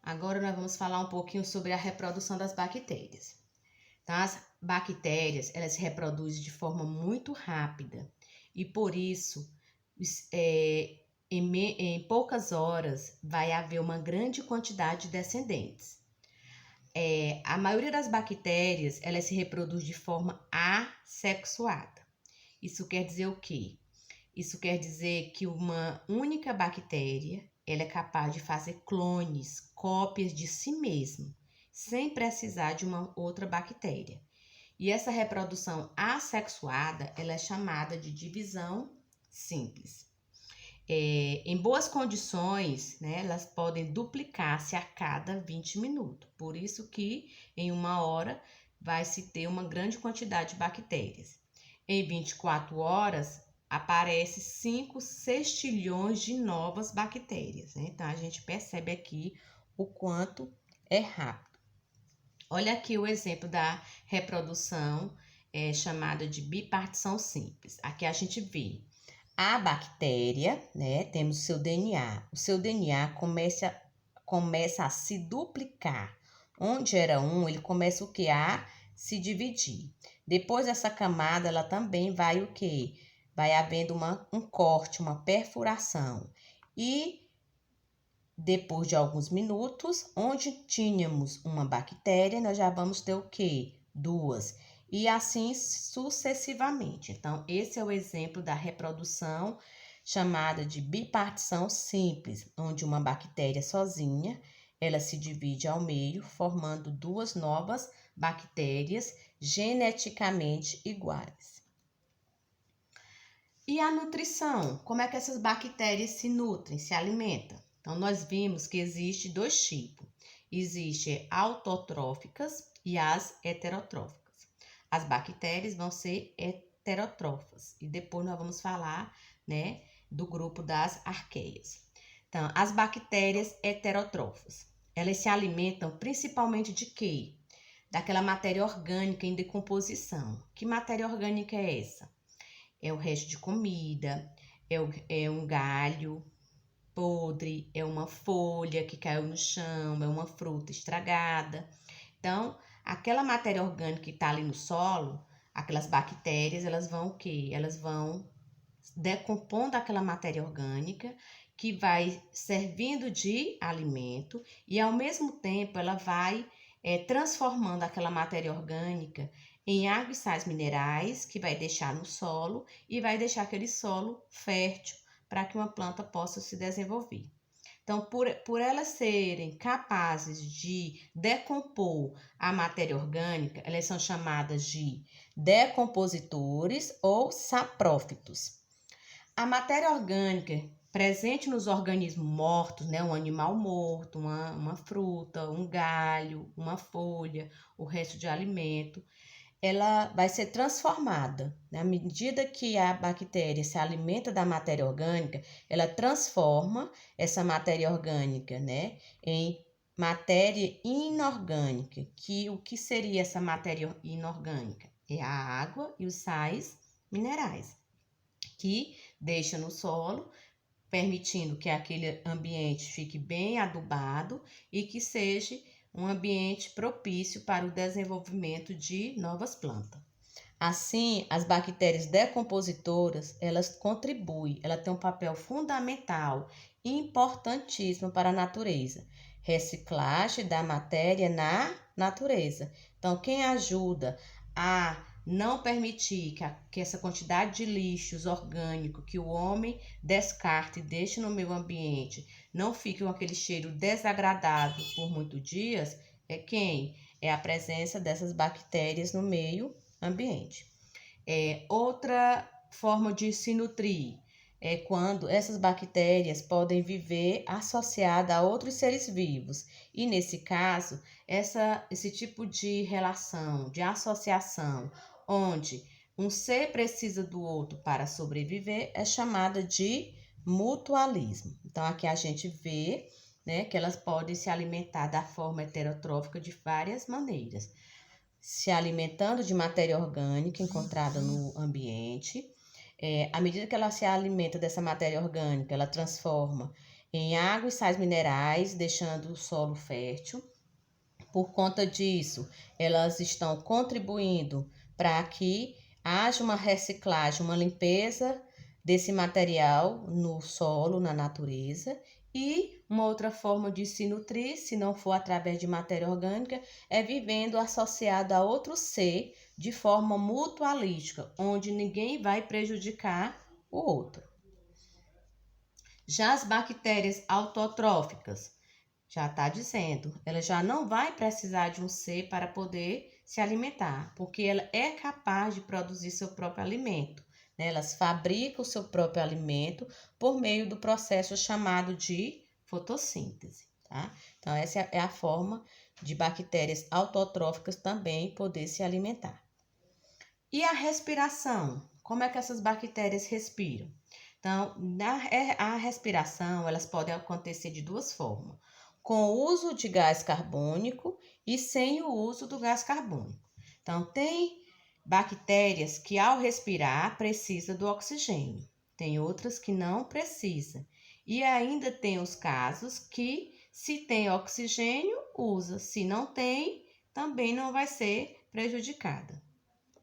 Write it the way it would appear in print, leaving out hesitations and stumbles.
Agora nós vamos falar um pouquinho sobre a reprodução das bactérias. Então, as bactérias, elas se reproduzem de forma muito rápida e por isso, em poucas horas, vai haver uma grande quantidade de descendentes. A maioria das bactérias, elas se reproduz de forma assexuada. Isso quer dizer o quê? Isso quer dizer que uma única bactéria, ela é capaz de fazer clones, cópias de si mesma, sem precisar de uma outra bactéria. E essa reprodução assexuada, ela é chamada de divisão simples. Em boas condições, né, elas podem duplicar-se a cada 20 minutos. Por isso que em uma hora vai se ter uma grande quantidade de bactérias. Em 24 horas, aparece 5 sextilhões de novas bactérias, né? Então, a gente percebe aqui o quanto é rápido. Olha aqui o exemplo da reprodução chamada de bipartição simples. Aqui a gente vê a bactéria, né? Temos o seu DNA. O seu DNA começa a se duplicar. Onde era um, ele começa o que? A se dividir. Depois dessa camada, ela também vai o que? Vai havendo um corte, uma perfuração. E depois de alguns minutos, onde tínhamos uma bactéria, nós já vamos ter o quê? 2. E assim sucessivamente. Então, esse é o exemplo da reprodução chamada de bipartição simples, onde uma bactéria sozinha, ela se divide ao meio, formando 2 novas bactérias geneticamente iguais. E a nutrição? Como é que essas bactérias se nutrem, se alimentam? Então, nós vimos que existe 2 tipos. Existem autotróficas e as heterotróficas. As bactérias vão ser heterotróficas. E depois nós vamos falar, né, do grupo das arqueias. Então, as bactérias heterotróficas, elas se alimentam principalmente de quê? Daquela matéria orgânica em decomposição. Que matéria orgânica é essa? É o resto de comida, é um galho podre, é uma folha que caiu no chão, é uma fruta estragada. Então, aquela matéria orgânica que está ali no solo, aquelas bactérias, elas vão o quê? Elas vão decompondo aquela matéria orgânica que vai servindo de alimento e, ao mesmo tempo, ela vai transformando aquela matéria orgânica em água e sais minerais que vai deixar no solo e vai deixar aquele solo fértil para que uma planta possa se desenvolver. Então, por elas serem capazes de decompor a matéria orgânica, elas são chamadas de decompositores ou saprófitos. A matéria orgânica presente nos organismos mortos, né, um animal morto, uma fruta, um galho, uma folha, o resto de alimento, ela vai ser transformada. À medida que a bactéria se alimenta da matéria orgânica, ela transforma essa matéria orgânica, né, em matéria inorgânica. O que seria essa matéria inorgânica? É a água e os sais minerais, que deixa no solo, permitindo que aquele ambiente fique bem adubado e que seja um ambiente propício para o desenvolvimento de novas plantas. Assim, as bactérias decompositoras, elas contribuem, ela tem um papel fundamental e importantíssimo para a natureza. Reciclagem da matéria na natureza. Então, quem ajuda a não permitir que essa quantidade de lixos orgânicos que o homem descarta e deixa no meio ambiente não fique com aquele cheiro desagradável por muitos dias, é quem? É a presença dessas bactérias no meio ambiente. Outra forma de se nutrir é quando essas bactérias podem viver associadas a outros seres vivos. E nesse caso, esse tipo de relação, de associação, onde um ser precisa do outro para sobreviver, é chamada de mutualismo. Então, aqui a gente vê, né, que elas podem se alimentar da forma heterotrófica de várias maneiras. Se alimentando de matéria orgânica encontrada no ambiente. À medida que ela se alimenta dessa matéria orgânica, ela transforma em água e sais minerais, deixando o solo fértil. Por conta disso, elas estão contribuindo para que haja uma reciclagem, uma limpeza desse material no solo, na natureza. E uma outra forma de se nutrir, se não for através de matéria orgânica, é vivendo associado a outro ser de forma mutualística, onde ninguém vai prejudicar o outro. Já as bactérias autotróficas, já está dizendo, ela já não vai precisar de um ser para poder se alimentar, porque ela é capaz de produzir seu próprio alimento, né? Elas fabricam o seu próprio alimento por meio do processo chamado de fotossíntese, tá? Então, essa é a forma de bactérias autotróficas também poder se alimentar. E a respiração? Como é que essas bactérias respiram? Então, a respiração, elas podem acontecer de duas formas. Com o uso de gás carbônico e sem o uso do gás carbônico. Então, tem bactérias que ao respirar precisa do oxigênio. Tem outras que não precisa. E ainda tem os casos que se tem oxigênio, usa. Se não tem, também não vai ser prejudicada.